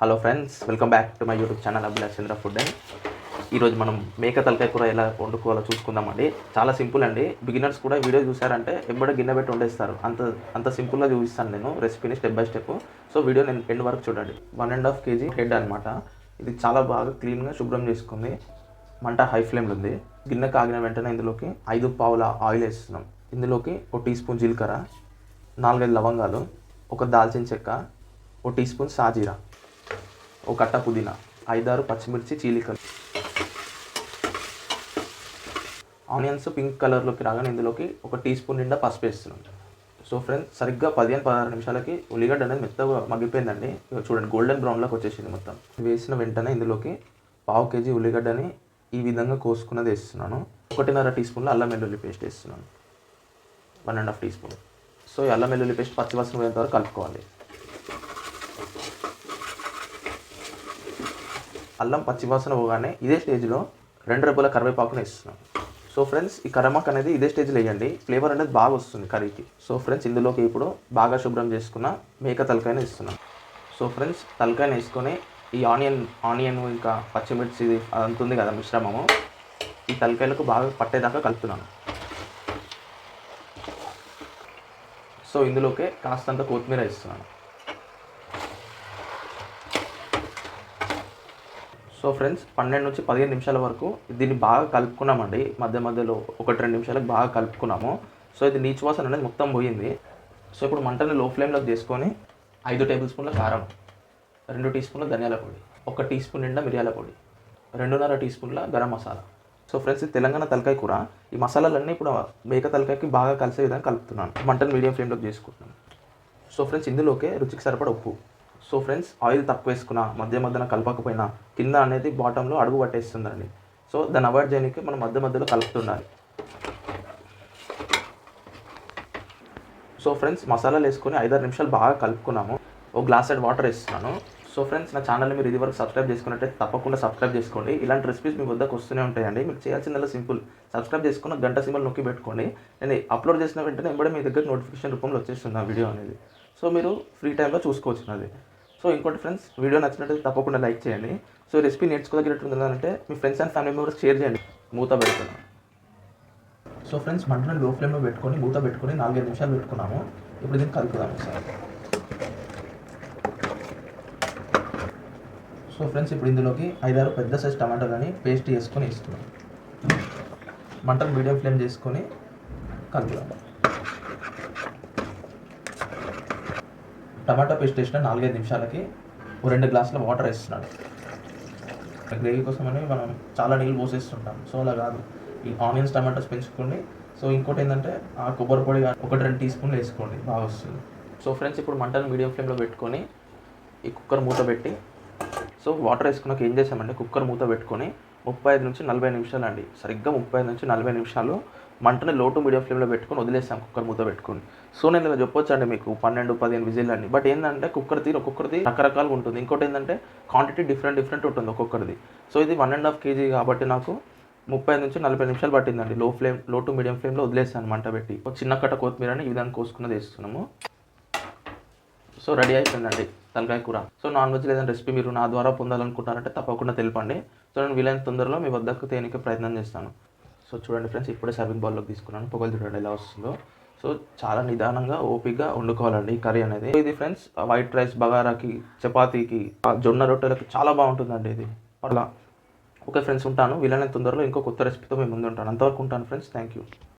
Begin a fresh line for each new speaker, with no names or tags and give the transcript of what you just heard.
Hello friends, welcome back to my YouTube channel Abhilash Chandra food and ఈరోజు మనం మేక తలకాయ కూర ఎలా వండుకోవాలో చూసుకుందామండి. చాలా సింపుల్ అండి. బిగినర్స్ కూడా వీడియో చూసారంటే ఎప్పుడో గిన్నె పెట్టి వండేస్తారు. అంత సింపుల్గా చూపిస్తాను నేను రెసిపీని step by step. So video నేను ఎండ్ వరకు చూడండి. 1.5 kg హెడ్ అనమాట. ఇది చాలా బాగా క్లీన్గా శుభ్రం చేసుకుంది. మంట హై ఫ్లేమ్లో ఉంది. గిన్నె కాగిన వెంటనే ఇందులోకి 5 పావుల ఆయిల్ వేస్తున్నాం. ఇందులోకి 1 టీ స్పూన్ జీలకర్ర, 4-5 లవంగాలు, 1 దాల్చిన చెక్క, 1 టీ స్పూన్ సాజీరా, ఒక కట్ట పుదీనా, 5-6 పచ్చిమిర్చి చీలికలు. ఆనియన్స్ పింక్ కలర్లోకి రాగానే ఇందులోకి 1 టీ స్పూన్ నిండా పసుపు వేస్తున్నాం. సో ఫ్రెండ్స్, సరిగ్గా 15-16 నిమిషాలకి ఉల్లిగడ్డ అనేది మెత్తగా మగ్గిపోయిందండి. చూడండి, గోల్డెన్ బ్రౌన్లోకి వచ్చేసింది మొత్తం. వేసిన వెంటనే ఇందులోకి 1/2 kg ఉల్లిగడ్డని ఈ విధంగా కోసుకున్నది వేస్తున్నాను. 1.5 టీ స్పూన్ల అల్లం వెల్లుల్లి పేస్ట్ వేస్తున్నాను. 1.5 టీ స్పూన్. సో ఈ అల్లం వెల్లుల్లి పేస్ట్ పచ్చివాసన పోయేంత వరకు కలుపుకోవాలి. అల్లం పచ్చివాసన పోగానే ఇదే స్టేజ్లో 2 రెబ్బల కరివేపాకుని వేస్తున్నాం. సో ఫ్రెండ్స్, ఈ కరివేపాకు అనేది ఇదే స్టేజ్లో వేయండి. ఫ్లేవర్ అనేది బాగా వస్తుంది కర్రీకి. సో ఫ్రెండ్స్, ఇందులోకి ఇప్పుడు బాగా శుభ్రం చేసుకున్న మేక తలకాయని వేస్తున్నాం. సో ఫ్రెండ్స్, తలకాయని వేసుకొని ఈ ఆనియన్ ఇంకా పచ్చిమిర్చి అదంతా ఉంది కదా మిశ్రమము, ఈ తలకాయలకు బాగా పట్టేదాకా కలుపుతున్నాను. సో ఇందులోకి కాస్తంత కొత్తిమీర వేస్తున్నాను. సో ఫ్రెండ్స్, 12 నుంచి 15 నిమిషాల వరకు దీన్ని బాగా కలుపుకున్నామండి. మధ్యలో 1-2 నిమిషాలకు బాగా కలుపుకున్నాము. సో ఇది నీచు వాసన అనేది మొత్తం పోయింది. సో ఇప్పుడు మంటని లో ఫ్లేమ్లోకి చేసుకొని 5 టేబుల్ స్పూన్ల కారం, 2 టీ స్పూన్ల ధనియాల పొడి, 1 టీ స్పూన్ నిండా మిరియాల పొడి, 2.5 టీ స్పూన్ల గరం మసాలా. సో ఫ్రెండ్స్, ఇది తెలంగాణ తలకాయ కూర. ఈ మసాలాలన్నీ ఇప్పుడు మేక తలకాయకి బాగా కలిసే విధంగా కలుపుతున్నాను. మంటను మీడియం ఫ్లేమ్లోకి చేసుకుంటున్నాను. సో ఫ్రెండ్స్, ఇందులోకే రుచికి సరిపడ ఉప్పు. సో ఫ్రెండ్స్, ఆయిల్ తక్కువ వేసుకున్నా మధ్యన కలపకపోయినా కింద అనేది బాటంలో అడుగు పట్టేస్తుందండి. సో దాన్ని అవాయిడ్ చేయడానికి మనం మధ్యలో కలుపుతుండాలి. సో ఫ్రెండ్స్, మసాలాలు వేసుకొని 5-6 నిమిషాలు బాగా కలుపుకున్నాము. ఒక గ్లాస్ వాటర్ వేస్తున్నాను. సో ఫ్రెండ్స్, నా ఛానల్ని మీరు ఇది వరకు సబ్స్క్రైబ్ చేసుకున్నట్టయితే తప్పకుండా సబ్స్క్రైబ్ చేసుకోండి. ఇలాంటి రెసిపీస్ మీ వద్దకు వస్తూనే ఉంటాయండి. మీరు చేయాల్సిందల్లా సింపుల్, సబ్స్క్రైబ్ చేసుకున్న గంట సింబల్ నొక్కి పెట్టుకోండి. నేను అప్లోడ్ చేసిన వెంటనే ఎంబడే మీ దగ్గర నోటిఫికేషన్ రూపంలో వచ్చేస్తుంది ఆ వీడియో అనేది. సో మీరు ఫ్రీ టైంలో చూసుకోవచ్చు అది. సో ఇంకోటి ఫ్రెండ్స్, వీడియో నచ్చినట్లయితే తప్పకుండా లైక్ చేయండి. సో రెసిపీ నేర్చుకోగలిగినట్టుందంటే మీ friends and family members share చేయండి. మూత పెడుతున్నాను. సో ఫ్రెండ్స్, మంటను లో ఫ్లేమ్లో పెట్టుకొని మూత పెట్టుకొని 4-5 నిమిషాలు పెట్టుకున్నాము. ఇప్పుడు దీన్ని కలుపుదాము సార్. సో ఫ్రెండ్స్, ఇప్పుడు ఇందులోకి 5-6 పెద్ద సైజ్ టమాటాలని పేస్ట్ చేసుకొని వేస్తున్నాం. మంటను మీడియం ఫ్లేమ్ చేసుకొని కలుపుదాము. టమాటా పేస్ట్ వేసిన 4-5 నిమిషాలకి 2 గ్లాసుల వాటర్ వేస్తున్నాడు. గ్రేవీ కోసమని మనం చాలా నీళ్ళు పోసేస్తుంటాం. సో అలా కాదు, ఈ ఆనియన్స్ టమాటాస్ పెంచుకోండి. సో ఇంకోటి ఏంటంటే ఆ కొబ్బరి పొడి 1-2 టీ స్పూన్లు వేసుకోండి, బాగా వస్తుంది. సో ఫ్రెండ్స్, ఇప్పుడు మంటను మీడియం ఫ్లేమ్లో పెట్టుకొని ఈ కుక్కర్ మూత పెట్టి, సో వాటర్ వేసుకున్నాక ఏం చేసామంటే కుక్కర్ మూత పెట్టుకొని 35 నుంచి 40 నిమిషాలు అండి, సరిగ్గా 35 నుంచి 40 నిమిషాలు మంటని లో టు మీడియం ఫ్లేమ్లో పెట్టుకొని వదిలేసాం కుక్కర్ మూత పెట్టుకొని. సో నేను ఇలా చెప్పొచ్చు అండి మీకు 12-15 విజిల్ అండి. బట్ ఏంటంటే ఒక్కొక్కరిది రకరకాలుగా ఉంటుంది. ఇంకోటి ఏంటంటే క్వాంటిటీ డిఫరెంట్ ఉంటుంది ఒక్కొక్కరిది. సో ఇది 1.5 kg కాబట్టి నాకు 30 నుంచి 40 నిమిషాలు పట్టిందండి. లో టు మీడియం ఫ్లేమ్లో వదిలేసాను మంట పెట్టి. ఒక చిన్న కట్ట కొత్తిమీరని ఈ విధంగా కోసుకున్నది వేస్తున్నాము. సో రెడీ అయిపోయిందండి తలకాయ కూర. సో నాన్ వెజ్ లేదని రెసిపీ మీరు నా ద్వారా పొందాలనుకుంటారంటే తప్పకుండా తెలపండి. సో నేను వీలైన తొందరలో మీ వద్దకు తేనికి ప్రయత్నం చేస్తాను. సో చూడండి ఫ్రెండ్స్, ఇప్పుడే సర్వింగ్ బౌల్లోకి తీసుకున్నాను. పొగలు చూడండి ఎలా వస్తుందో. సో చాలా నిదానంగా ఓపికగా వండుకోవాలండి ఈ కర్రీ అనేది. ఇది ఫ్రెండ్స్, వైట్ రైస్, బగారాకి, చపాతీకి, జొన్న రొట్టెలకి చాలా బాగుంటుందండి ఇది. అలా ఓకే ఫ్రెండ్స్, ఉంటాను. వీలైన తొందరలో ఇంకో కొత్త రెసిపీతో మేము ముందు ఉంటాను. అంతవరకు ఉంటాను ఫ్రెండ్స్. Thank you.